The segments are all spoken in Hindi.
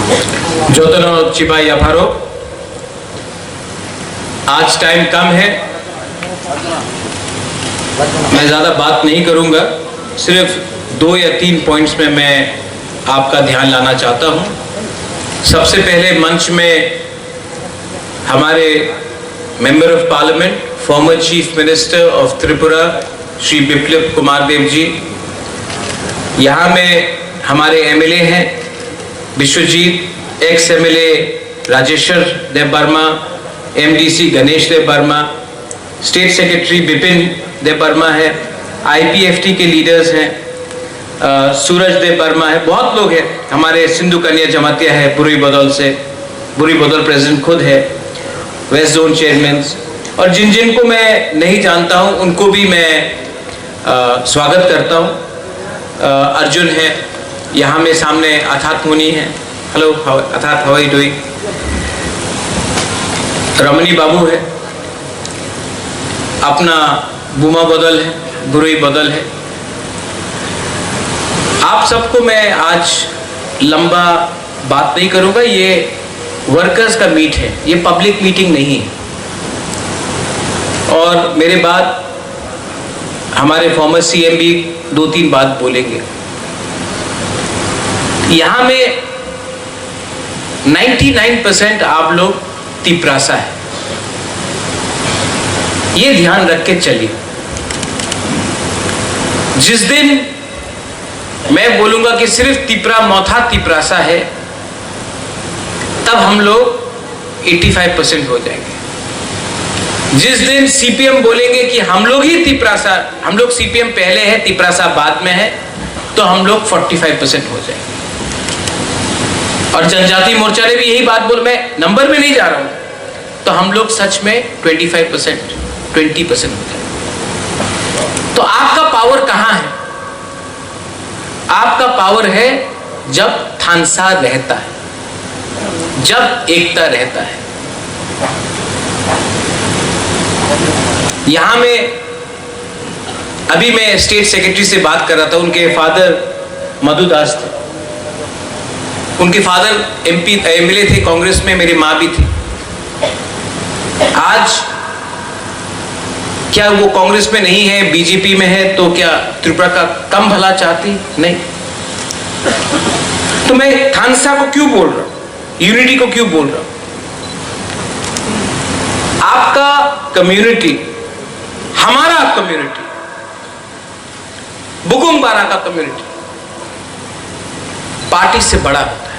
जोतनो चिबाई अफारो, आज टाइम कम है, मैं ज़्यादा बात नहीं करूंगा, सिर्फ 2 या 3 पॉइंट्स में मैं आपका ध्यान लाना चाहता हूं। सबसे पहले मंच में हमारे member of parliament, former chief minister of Tripura Shri Biplab Kumar Deb ji, यहाँ में हमारे एमएलए हैं Biswajit, ex MLA Rajeshwar Debbarma, MDC Ganesh Debbarma, state secretary Bipin Debbarma है, आईपीएफटी के लीडर्स हैं, सूरज देव वर्मा है, बहुत लोग हैं, हमारे सिंधु कन्या जमातिया है बुरी बदौल से, बुरी बदौल प्रेसिडेंट खुद है, वेस्ट जोन चेयरमैन, और जिन जिन को मैं नहीं जानता हूं उनको भी मैं स्वागत करता हूं। अर्जुन है, यहाँ में सामने अथात मुनि है, हेलो अथात, how are you doing? Ramani Babu है, अपना बुमा बदल है, बुरी बदल है। आप सबको मैं आज लंबा बात नहीं करूंगा, ये वर्कर्स का मीट है, ये पब्लिक मीटिंग नहीं है। और मेरे बाद हमारे फॉर्मर सीएम भी 2-3 बात बोलेंगे। यहां में 99% आप लोग तिपरासा है, ये ध्यान रख के चलिए। जिस दिन मैं बोलूंगा कि सिर्फ तिपरा मौथा तिपरासा है, तब हम लोग 85% हो जाएंगे। जिस दिन सीपीएम बोलेंगे कि हम लोग ही तिपरासा, हम लोग सीपीएम पहले है, तिपरासा बाद में है, तो हम लोग 45% हो जाएंगे। और जनजाति मोर्चा ने भी यही बात बोल, मैं नंबर में नहीं जा रहा हूं, तो हम लोग सच में 25%, 20% हो जाएंगे। तो आपका पावर कहां है? आपका पावर है जब थानसा रहता है, जब एकता रहता है। यहां में अभी मैं स्टेट सेक्रेटरी से बात कर रहा था, उनके फादर मधुदास थे, उनके फादर एमपी एमएलए थे कांग्रेस में, मेरी मां भी थी। आज क्या वो कांग्रेस में नहीं है, बीजेपी में है, तो क्या त्रिपुरा का कम भला चाहती? नहीं। तो मैं थानसा को क्यों बोल रहा हूं, यूनिटी को क्यों बोल रहा हूं? आपका कम्युनिटी, हमारा कम्युनिटी, बुगुम्बारा का कम्युनिटी पार्टी से बड़ा होता है।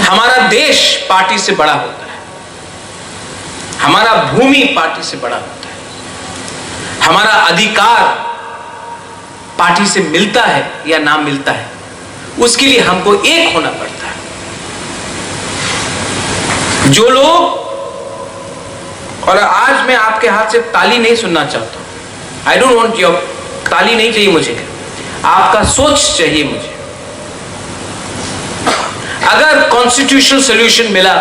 हमारा देश पार्टी से बड़ा होता है, हमारा भूमि पार्टी से बड़ा होता है, हमारा अधिकार पार्टी से मिलता है या ना मिलता है, उसके लिए हमको एक होना पड़ता है। जो लोग, और आज मैं आपके हाथ से ताली नहीं सुनना चाहता हूं, आई डोंट वांट योर ताली, नहीं चाहिए मुझे, आपका सोच चाहिए मुझे। अगर कॉन्स्टिट्यूशनल सॉल्यूशन मिला,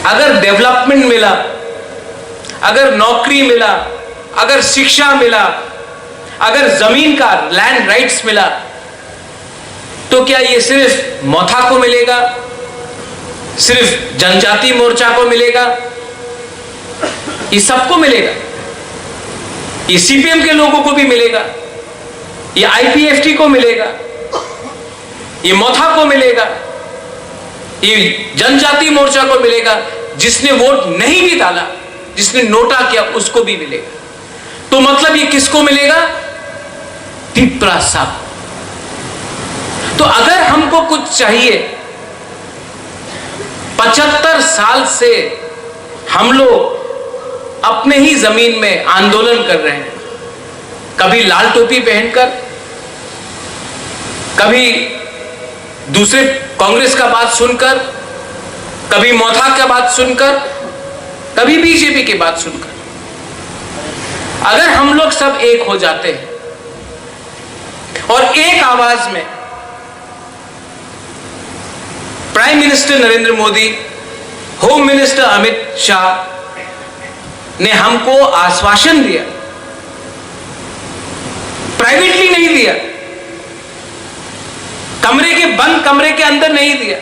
अगर डेवलपमेंट मिला, अगर नौकरी मिला, अगर शिक्षा मिला, अगर जमीन का लैंड राइट्स मिला, तो क्या ये सिर्फ मौथा को मिलेगा, सिर्फ जनजाति मोर्चा को मिलेगा? ये सबको मिलेगा, ये सीपीएम के लोगों को भी मिलेगा, ये आईपीएफटी को मिलेगा, ये मौथा को मिलेगा, ये जनजाति मोर्चा को मिलेगा, जिसने वोट नहीं भी डाला, जिसने नोटा किया, उसको भी मिलेगा। तो मतलब ये किसको मिलेगा? तिपरासा। तो अगर हमको कुछ चाहिए, 75 साल से हम लोग अपने ही जमीन में आंदोलन कर रहे हैं, कभी लाल टोपी पहनकर, कभी दूसरे कांग्रेस का बात सुनकर, कभी मौथा का बात सुनकर, कभी बीजेपी की बात सुनकर। अगर हम लोग सब एक हो जाते हैं और एक आवाज में, prime minister Narendra Modi, home minister Amit Shah ने हमको आश्वासन दिया, प्राइवेटली नहीं दिया, बंद कमरे के अंदर नहीं दिया,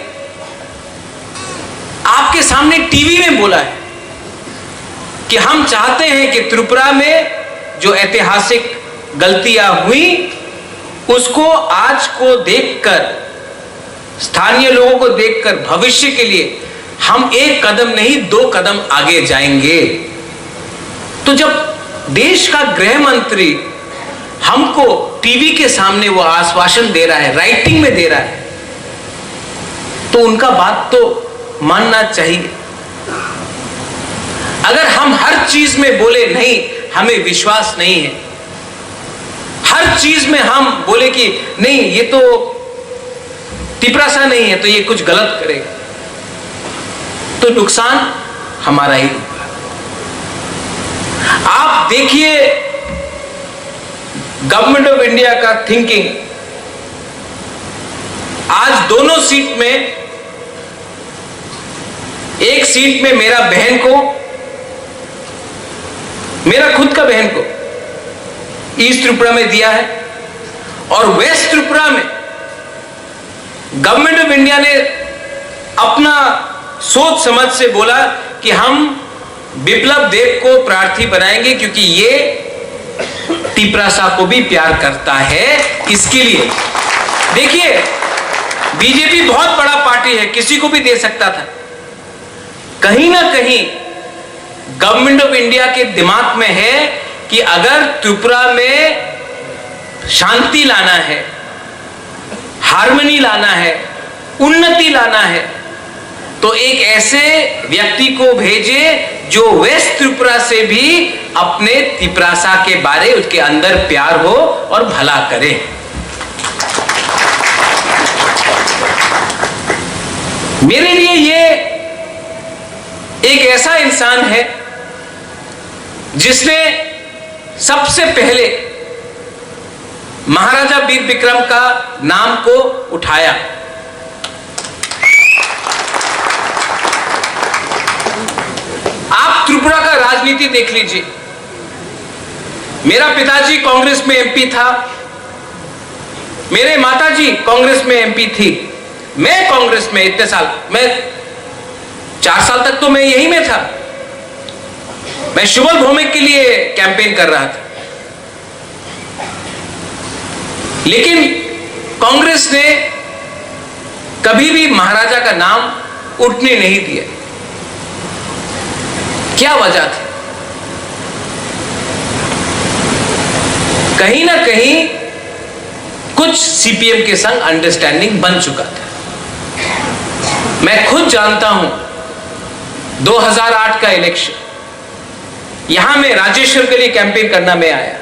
आपके सामने टीवी में बोला है कि हम चाहते हैं कि त्रिपुरा में जो ऐतिहासिक गलतियां हुई उसको आज को देखकर, स्थानीय लोगों को देखकर भविष्य के लिए हम एक कदम नहीं 2 कदम आगे जाएंगे। तो जब देश का गृह मंत्री हमको टीवी के सामने वो आश्वासन दे रहा है, राइटिंग में दे रहा है, तो उनका बात तो मानना चाहिए। अगर हम हर चीज में बोले नहीं हमें विश्वास नहीं है, हर चीज में हम बोले कि नहीं ये तो तिपरासा नहीं है तो ये कुछ गलत करेगा, तो नुकसान हमारा ही होगा। आप देखिए गवर्नमेंट ऑफ इंडिया का थिंकिंग, आज दोनों सीट में, एक सीट में मेरा बहन को, मेरा खुद का बहन को ईस्ट त्रिपुरा में दिया है, और वेस्ट त्रिपुरा में गवर्नमेंट ऑफ इंडिया ने अपना सोच समझ से बोला कि हम बिप्लब देव को प्रार्थी बनाएंगे क्योंकि ये तिपरासा को भी प्यार करता है। इसके लिए देखिए बीजेपी बहुत बड़ा पार्टी है, किसी को भी दे सकता था। कहीं ना कहीं गवर्नमेंट ऑफ इंडिया के दिमाग में है कि अगर त्रिपुरा में शांति लाना है, हार्मनी लाना है, उन्नति लाना है, तो एक ऐसे व्यक्ति को भेजे जो वेस्ट त्रिपुरा से भी अपने तिपरासा के बारे, उसके अंदर प्यार हो और भला करे। मेरे लिए ये एक ऐसा इंसान है जिसने सबसे पहले महाराजा वीर विक्रम का नाम को उठाया। आप त्रिपुरा का राजनीति देख लीजिए, मेरा पिताजी कांग्रेस में एमपी था, मेरे माताजी कांग्रेस में एमपी थी, मैं कांग्रेस में इतने साल, मैं 4 साल तक तो मैं यही में था, मैं शुभल भौमिक के लिए कैंपेन कर रहा था। लेकिन कांग्रेस ने कभी भी महाराजा का नाम उठने नहीं दिया। क्या वजह थी? कहीं ना कहीं कुछ सीपीएम के संग अंडरस्टैंडिंग बन चुका था। मैं खुद जानता हूं 2008 का इलेक्शन, यहां मैं राजेश्वर के लिए कैंपेन करना मैं आया,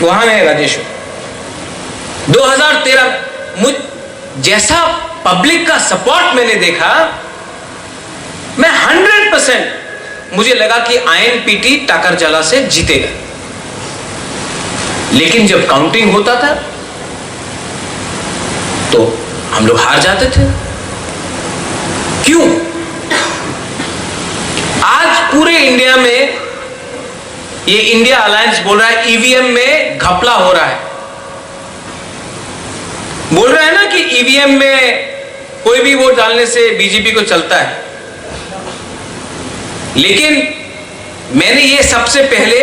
वहां है राजेश्वर। 2013 मुझ जैसा पब्लिक का सपोर्ट मैंने देखा, मैं 100% मुझे लगा कि आईएनपीटी टाकरजला से जीतेगा। लेकिन जब काउंटिंग होता था तो हम लोग हार जाते थे। क्यों? आज पूरे इंडिया में ये इंडिया अलायंस बोल रहा है ईवीएम में घपला हो रहा है, बोल रहा है ना कि ईवीएम में कोई भी वोट डालने से बीजेपी को चलता है। लेकिन मैंने ये सबसे पहले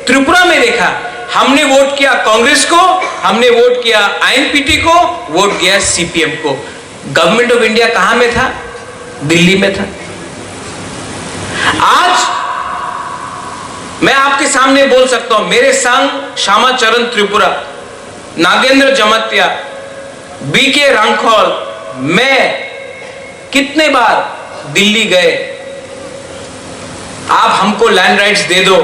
त्रिपुरा में देखा। हमने वोट किया कांग्रेस को, हमने वोट किया आईएनपीटी को, वोट किया सीपीएम को। गवर्नमेंट ऑफ इंडिया कहां में था? दिल्ली में था। आज मैं आपके सामने बोल सकता हूं, मेरे संग श्यामाचरण त्रिपुरा, नागेंद्र जमत्या, बीके रांखौल, मैं कितने बार दिल्ली गए। आप हमको लैंड राइट्स दे दो,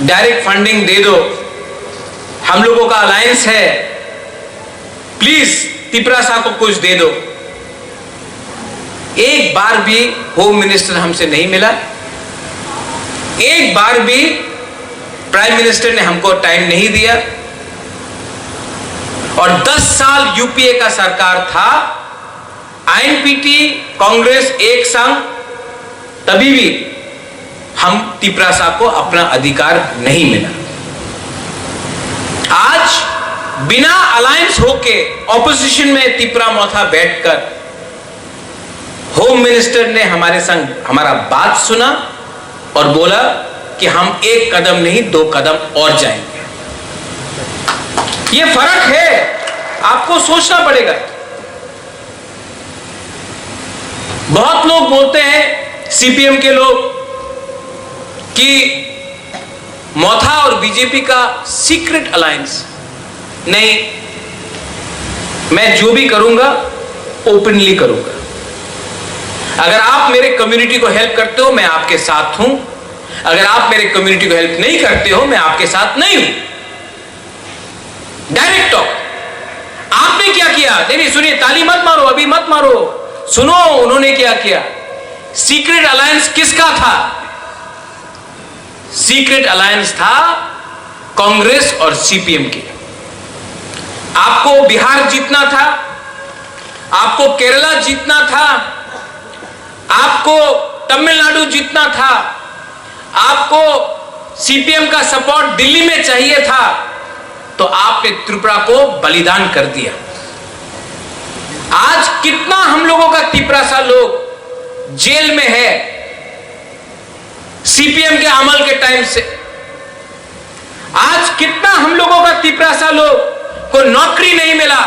डायरेक्ट फंडिंग दे दो, हम लोगों का अलायंस है, प्लीज तिपरासा को कुछ दे दो। एक बार भी होम मिनिस्टर हमसे नहीं मिला, एक बार भी प्राइम मिनिस्टर ने हमको टाइम नहीं दिया। और 10 साल यूपीए का सरकार था, आईएनपीटी कांग्रेस एक संग, तभी भी हम तिपरासा को अपना अधिकार नहीं मिला। आज बिना अलायंस होके ऑपोजिशन में तिपरा मोथा बैठकर होम मिनिस्टर ने हमारे संग हमारा बात सुना और बोला कि हम एक कदम नहीं 2 कदम और जाएंगे। यह फर्क है, आपको सोचना पड़ेगा। बहुत लोग बोलते हैं सीपीएम के लोग कि मोथा और बीजेपी का सीक्रेट अलायंस। नहीं, मैं जो भी करूंगा ओपनली करूंगा। अगर आप मेरे कम्युनिटी को हेल्प करते हो मैं आपके साथ हूं, अगर आप मेरे कम्युनिटी को हेल्प नहीं करते हो मैं आपके साथ नहीं हूं। Direct talk. आपने क्या किया? नहीं सुनिए, ताली मत मारो, अभी मत मारो, सुनो उन्होंने क्या किया। सीक्रेट अलायंस किसका था? सीक्रेट अलायंस था कांग्रेस और सीपीएम के। आपको बिहार जीतना था, आपको केरला जीतना था, आपको तमिलनाडु जीतना था, आपको सीपीएम का सपोर्ट दिल्ली में चाहिए था, तो आपने त्रिपुरा को बलिदान कर दिया। आज कितना हम लोगों का तिपरासा लोग जेल में है सीपीएम के अमल के टाइम से। आज कितना हम लोगों का तिपरासा लोग को नौकरी नहीं मिला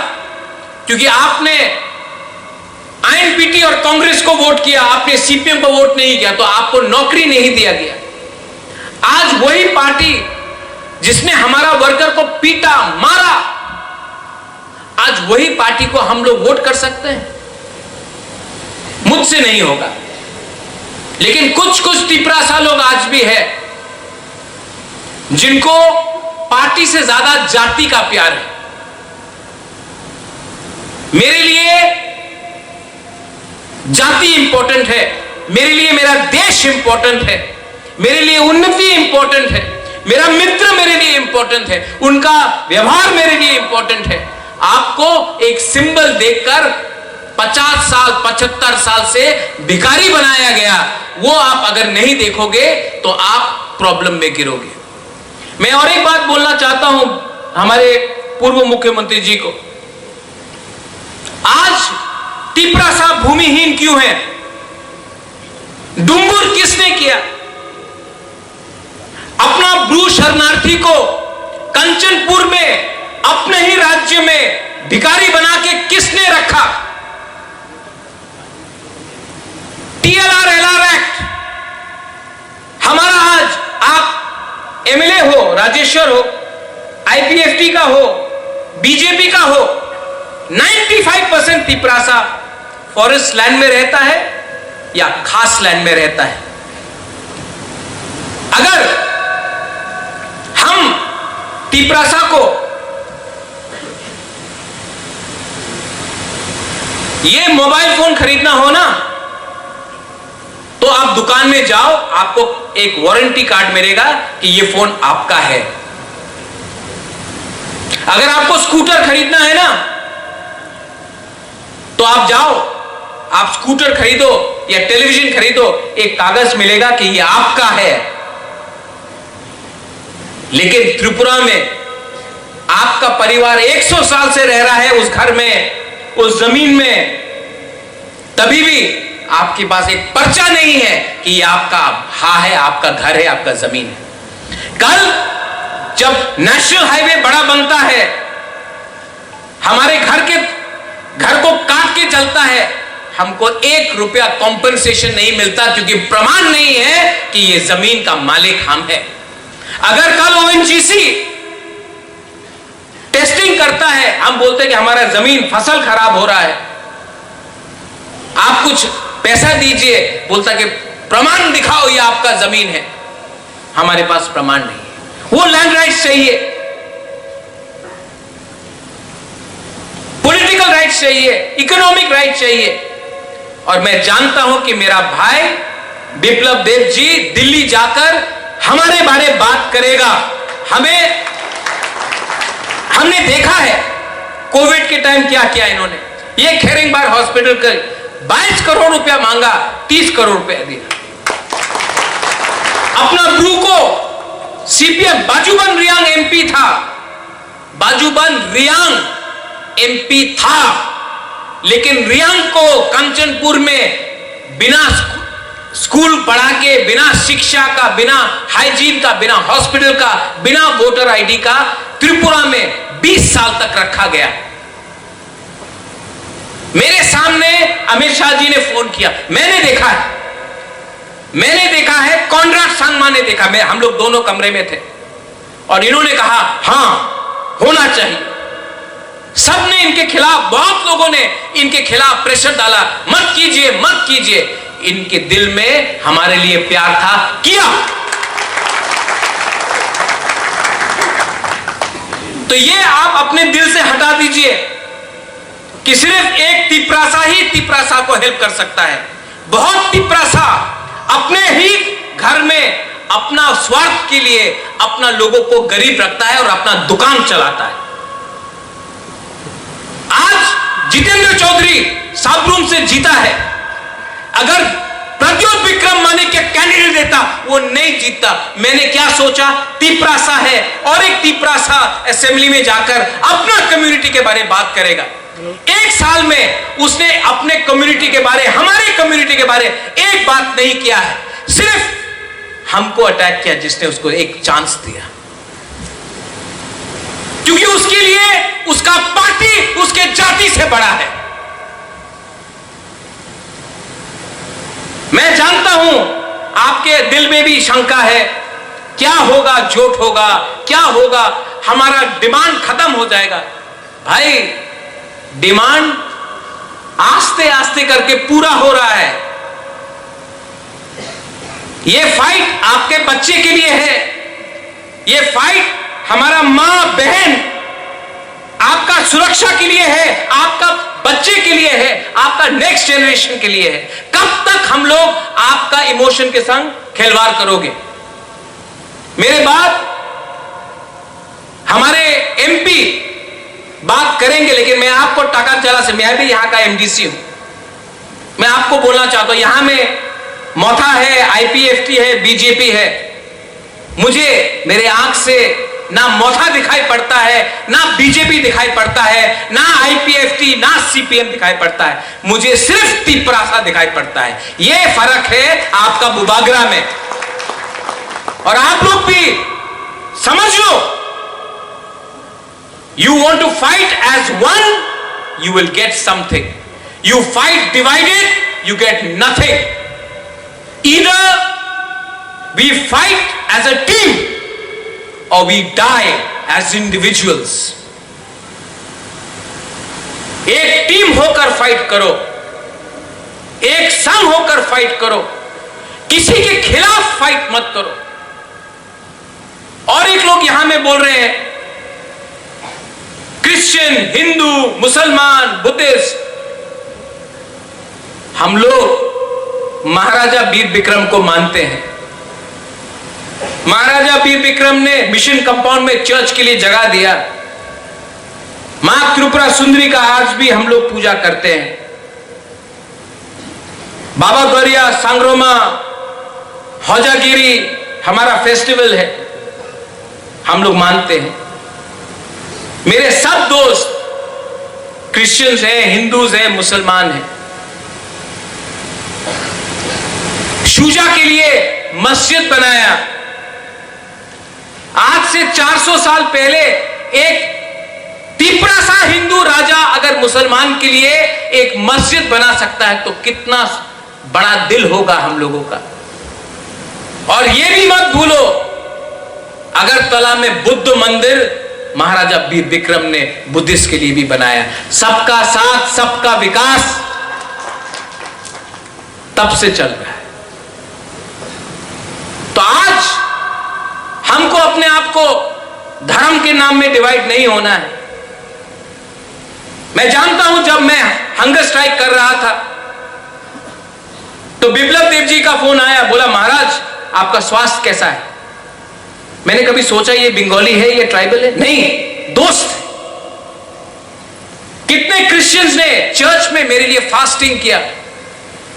क्योंकि आपने आईएनपीटी और कांग्रेस को वोट किया, आपने सीपीएम को वोट नहीं किया, तो आपको नौकरी नहीं दिया गया। आज वही पार्टी जिसने हमारा वर्कर को पीटा, मारा, आज वही पार्टी को हम लोग वोट कर सकते हैं? मुझसे नहीं होगा। लेकिन कुछ कुछ तिपरासा लोग आज भी है जिनको पार्टी से ज्यादा जाति का प्यार है। मेरे लिए जाति इंपॉर्टेंट है, मेरे लिए मेरा देश इंपॉर्टेंट है, मेरे लिए उन्नति इंपॉर्टेंट है, मेरा मित्र मेरे लिए इंपॉर्टेंट है, उनका व्यवहार मेरे लिए इंपॉर्टेंट है। आपको एक सिंबल देखकर 50 साल 75 साल से भिखारी बनाया गया, वो आप अगर नहीं देखोगे तो आप प्रॉब्लम में गिरोगे। मैं और एक बात बोलना चाहता हूं हमारे पूर्व मुख्यमंत्री जी को। आज तिपरासा भूमिहीन क्यों है? डुंगुर किसने किया? अपना ब्रू शरणार्थी को कंचनपुर में अपने ही राज्य में भिखारी बना के किसने रखा? TLR LR act. हमारा आज आप एमएलए हो, राजेश्वर हो, आईपीएफटी का हो, बीजेपी का हो, 95% तिपरासा फॉरेस्ट लैंड में रहता है या खास लैंड में रहता है। अगर हम तिपरासा को ये मोबाइल फोन खरीदना हो ना, तो आप दुकान में जाओ, आपको एक वारंटी कार्ड मिलेगा कि ये फोन आपका है। अगर आपको स्कूटर खरीदना है ना, तो आप जाओ, आप स्कूटर खरीदो या टेलीविजन खरीदो, एक कागज मिलेगा कि ये आपका है। लेकिन त्रिपुरा में आपका परिवार 100 साल से रह रहा है उस घर में, उस जमीन में, तभी भी आपके पास एक पर्चा नहीं है कि ये आपका है, आपका घर है, आपका जमीन है। कल जब नेशनल हाईवे बड़ा बनता है, हमारे घर को काट के चलता है, हमको 1 रुपया कॉम्पेंसेशन नहीं मिलता क्योंकि प्रमाण नहीं है कि ये जमीन का मालिक हम है। अगर कल ओएनजीसी टेस्टिंग करता है, हम बोलते हैं कि हमारा जमीन फसल खराब हो रहा है, आप कुछ पैसा दीजिए, बोलता कि प्रमाण दिखाओ ये आपका जमीन है। हमारे पास प्रमाण नहीं है। वो लैंड राइट्स चाहिए, पॉलिटिकल राइट्स चाहिए, इकोनॉमिक राइट चाहिए। और मैं जानता हूं कि मेरा भाई बिप्लब देव जी दिल्ली जाकर हमारे बारे बात करेगा। हमने देखा है कोविड के टाइम क्या किया इन्होंने। ये खेरिंगबार हॉस्पिटल का 22 करोड़ रुपया मांगा, 30 करोड़ रुपया दिया। अपना ब्रू को सीपीएम बाजूबन रियांग एमपी था, बाजूबंद रियांग एमपी था, लेकिन रियांग को कंचनपुर में बिना स्कूल पढ़ा के, बिना शिक्षा का, बिना हाइजीन का, बिना हॉस्पिटल का, बिना वोटर आईडी का त्रिपुरा में 20 साल तक रखा गया। मेरे सामने अमित शाह जी ने फोन किया, मैंने देखा है, कॉन्राड सांगमा ने देखा, हम लोग दोनों कमरे में थे, और इन्होंने कहा हां होना चाहिए। सबने इनके खिलाफ, बहुत लोगों ने इनके खिलाफ प्रेशर डाला, मत कीजिए मत कीजिए। इनके दिल में हमारे लिए प्यार था, किया। तो ये आप अपने दिल से हटा दीजिए कि सिर्फ एक तिपरासा ही तिपरासा को हेल्प कर सकता है। बहुत तिपरासा अपने ही घर में अपना स्वार्थ के लिए अपना लोगों को गरीब रखता है और अपना दुकान चलाता है। आज जितेंद्र चौधरी साबरूम से जीता है, अगर प्रद्योत विक्रम मानिक के कैंडिडेट देता वो नहीं जीतता। मैंने क्या सोचा, तिपरासा है और एक तिपरासा असेंबली में जाकर अपना कम्युनिटी के बारे में बात करेगा। एक साल में उसने अपने कम्युनिटी के बारे, हमारे कम्युनिटी के बारे एक बात नहीं किया है, सिर्फ हमको अटैक किया जिसने उसको एक चांस दिया, क्योंकि उसके लिए उसका पार्टी उसके जाति से बड़ा है। मैं जानता हूं आपके दिल में भी शंका है, क्या होगा, झूठ होगा, क्या होगा, हमारा डिमांड खत्म हो जाएगा। भाई डिमांड आस्ते आस्ते करके पूरा हो रहा है। ये फाइट आपके बच्चे के लिए है, ये फाइट हमारा मां बहन आपका सुरक्षा के लिए है, आपका बच्चे के लिए है, आपका नेक्स्ट जनरेशन के लिए है। कब तक हम लोग आपका इमोशन के संग खिलवाड़ करोगे? मेरे बाद हमारे एमपी बात करेंगे, लेकिन मैं आपको टाकाचला से, मैं भी यहां का एमडीसी हूं, मैं आपको बोलना चाहता हूं, यहां में मोथा है, आईपीएफटी है, बीजेपी है। मुझे मेरे आंख से ना मोथा दिखाई पड़ता है, ना बीजेपी दिखाई पड़ता है, ना आईपीएफटी, ना सीपीएम दिखाई पड़ता है, मुझे सिर्फ तिपरासा दिखाई पड़ता है। यह फर्क है आपका बुबागरा में। और आप लोग भी समझ लो, you want to fight as one, you will get something. You fight divided, you get nothing. Either we fight as a team or we die as individuals. एक टीम होकर फाइट करो, एक संघ होकर फाइट करो, किसी के खिलाफ फाइट मत करो। और एक लोग यहां में बोल रहे हैं क्रिश्चियन, हिंदू, मुसलमान, बुद्धिस्ट, हम लोग महाराजा वीर विक्रम को मानते हैं। महाराजा वीर विक्रम ने मिशन कंपाउंड में चर्च के लिए जगह दिया। मां त्रिपुरा सुंदरी का आज भी हम लोग पूजा करते हैं। बाबा गौरिया, सांग्रोमा, हौजागिरी हमारा फेस्टिवल है, हम लोग मानते हैं। मेरे सब दोस्त क्रिश्चियंस हैं, हिंदूज हैं, मुसलमान हैं। शूजा के लिए मस्जिद बनाया। आज से 400 साल पहले एक तिपरासा हिंदू राजा अगर मुसलमान के लिए एक मस्जिद बना सकता है तो कितना बड़ा दिल होगा हम लोगों का। और यह भी मत भूलो, अगरतला में बुद्ध मंदिर महाराजा वीर विक्रम ने बुद्धिस्ट के लिए भी बनाया। सबका साथ, सबका विकास तब से चल रहा है। तो आज हमको अपने आप को धर्म के नाम में डिवाइड नहीं होना है। मैं जानता हूं जब मैं हंगर स्ट्राइक कर रहा था तो बिप्लब देव जी का फोन आया, बोला महाराज आपका स्वास्थ्य कैसा है? मैंने कभी सोचा ये बंगाली है, ये ट्राइबल है? नहीं, दोस्त। कितने क्रिश्चियंस ने चर्च में मेरे लिए फास्टिंग किया।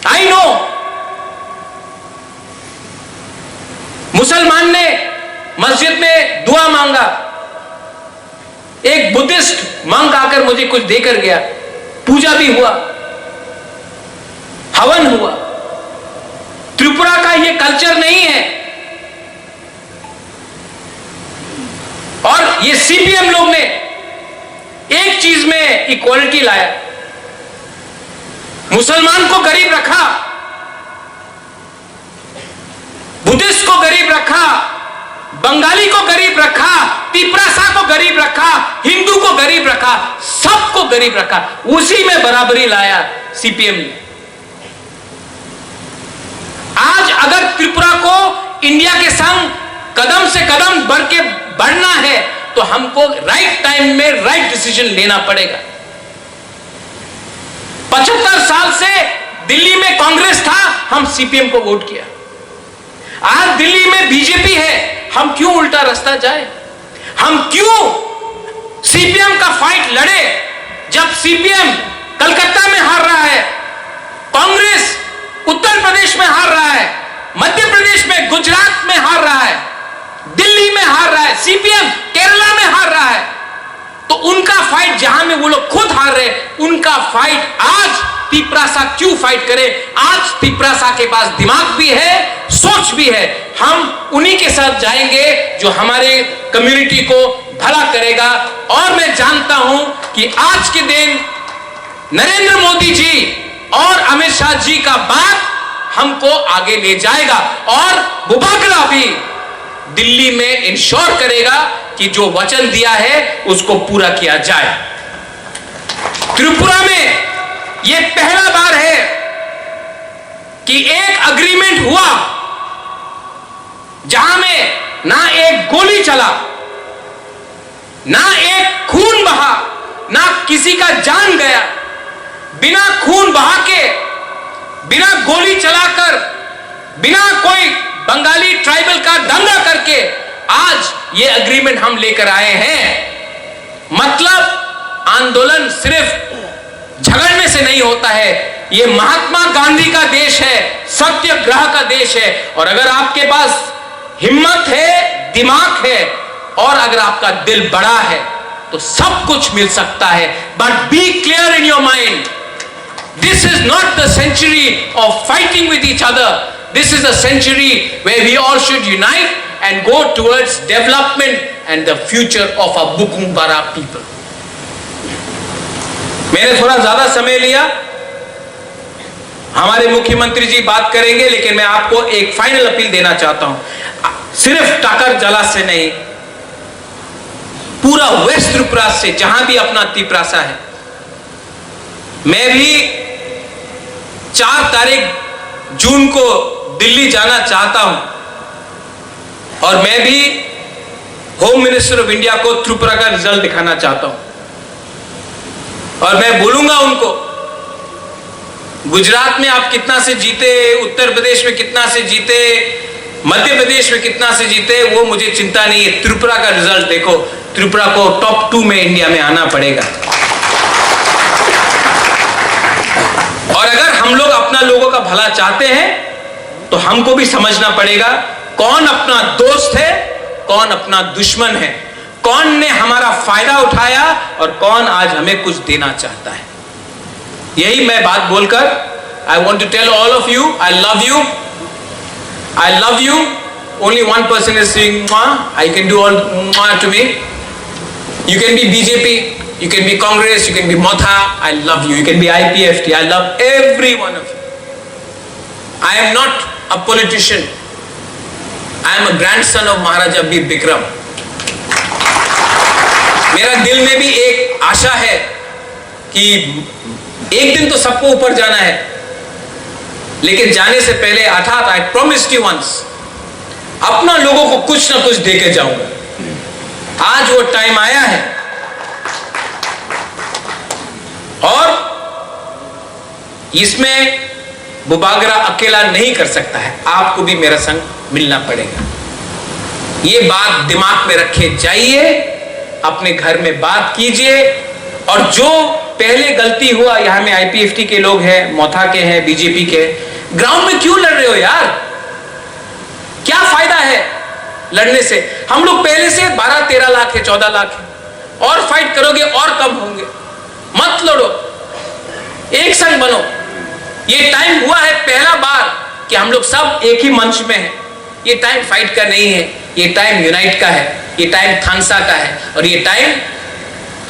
I know. मुसलमान ने मस्जिद में दुआ मांगा। एक बुद्धिस्ट मंक आकर मुझे कुछ देकर गया, पूजा भी हुआ, हवन हुआ। त्रिपुरा का यह कल्चर नहीं है। और ये सीपीएम लोग ने एक चीज में इक्वालिटी लाया, मुसलमान को गरीब रखा, बुद्धिस्ट को गरीब रखा, बंगाली को गरीब रखा, तिपरासा को गरीब रखा, हिंदू को गरीब रखा, सबको गरीब रखा। उसी में बराबरी लाया सीपीएम ने। आज अगर त्रिपुरा को इंडिया के संग कदम से कदम बढ़ना है तो हमको राइट टाइम में राइट डिसीजन लेना पड़ेगा। 75 साल से दिल्ली में कांग्रेस था, हम सीपीएम को वोट किया। आज दिल्ली में बीजेपी है, हम क्यों उल्टा रास्ता जाए? हम क्यों सीपीएम का फाइट लड़े जब सीपीएम कलकत्ता में हार रहा है, कांग्रेस उत्तर प्रदेश में हार रहा है, मध्य प्रदेश में, गुजरात में हार रहा है, दिल्ली में हार रहा है, सीपीएम केरला में हार रहा है। तो उनका फाइट जहां में वो लोग खुद हार रहे, उनका फाइट आज तिपरासा क्यों फाइट करे? आज तिपरासा के पास दिमाग भी है, सोच भी है। हम उन्हीं के साथ जाएंगे जो हमारे कम्युनिटी को भला करेगा। और मैं जानता हूं कि आज के दिन नरेंद्र मोदी जी और अमित शाह जी का बात हमको आगे ले जाएगा और बुबागरा भी दिल्ली में इंश्योर करेगा कि जो वचन दिया है उसको पूरा किया जाए। त्रिपुरा में यह पहला बार है कि एक अग्रीमेंट हुआ जहां में ना एक गोली चला, ना एक खून बहा, ना किसी का जान गया। बिना खून बहा के, बिना गोली चलाकर, बिना कोई बंगाली ट्राइबल का दंगा करके आज ये एग्रीमेंट हम लेकर आए हैं। मतलब आंदोलन सिर्फ झगड़ने से नहीं होता है। ये महात्मा गांधी का देश है, सत्याग्रह का देश है। और अगर आपके पास हिम्मत है, दिमाग है और अगर आपका दिल बड़ा है तो सब कुछ मिल सकता है। But be clear in your mind, this is not the century of fighting with each other. This is a century where we all should unite and go towards development and the future of our Bukumbara people. मैंने थोड़ा ज्यादा समय लिया, हमारे मुख्यमंत्री जी बात करेंगे, लेकिन मैं आपको एक फाइनल अपील देना चाहता हूं। सिर्फ टाकर जला से नहीं, पूरा वेस्ट त्रिपुरा से जहां भी अपना तिपरासा है, मैं भी 4 तारीख जून को दिल्ली जाना चाहता हूं और मैं भी होम मिनिस्टर ऑफ इंडिया को त्रिपुरा का रिजल्ट दिखाना चाहता हूं। और मैं बोलूंगा उनको, गुजरात में आप कितना से जीते, उत्तर प्रदेश में कितना से जीते, मध्य प्रदेश में कितना से जीते, वो मुझे चिंता नहीं है। त्रिपुरा का रिजल्ट देखो, त्रिपुरा को टॉप 2 में इंडिया में आना पड़ेगा। और अगर हम लोग अपना लोगों का भला चाहते हैं तो हमको भी समझना पड़ेगा कौन अपना दोस्त है, कौन अपना दुश्मन है, कौन ने हमारा फायदा उठाया और कौन आज हमें कुछ देना चाहता है। यही मैं बात बोलकर I want to tell all of you, I love you, I love you. Only one person is saying I can do all to me. You can be BJP, you can be Congress, you can be Motha, I love you. You can be IPFT, I love every one of you. I am not a politician. I am a grandson of Maharaja Veer Bikram. मेरा दिल में भी एक आशा है कि एक दिन तो सबको ऊपर जाना है, लेकिन जाने से पहले अर्थात I promised you once, अपना लोगों को कुछ ना कुछ देके जाऊंगा। आज वो टाइम आया है और इसमें बुबागरा अकेला नहीं कर सकता है, आपको भी मेरा संग मिलना पड़ेगा। ये बात दिमाग में रखे जाइए, अपने घर में बात कीजिए। और जो पहले गलती हुआ, यहां में आईपीएफटी के लोग हैं, मोथा के हैं, बीजेपी के, ग्राउंड में क्यों लड़ रहे हो यार? क्या फायदा है लड़ने से? हम लोग पहले से 12-13 लाख है, 14 लाख है। और फाइट करोगे और कम होंगे। मत लड़ो, एक संग बनो। ये टाइम हुआ है पहला बार कि हम लोग सब एक ही मंच में हैं। ये टाइम फाइट का नहीं है, ये टाइम यूनाइट का है, ये टाइम खालसा का है, और ये टाइम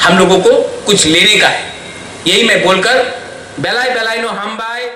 हम लोगों को कुछ लेने का है। यही मैं बोलकर बेलाई बेलाई नो हम बाय।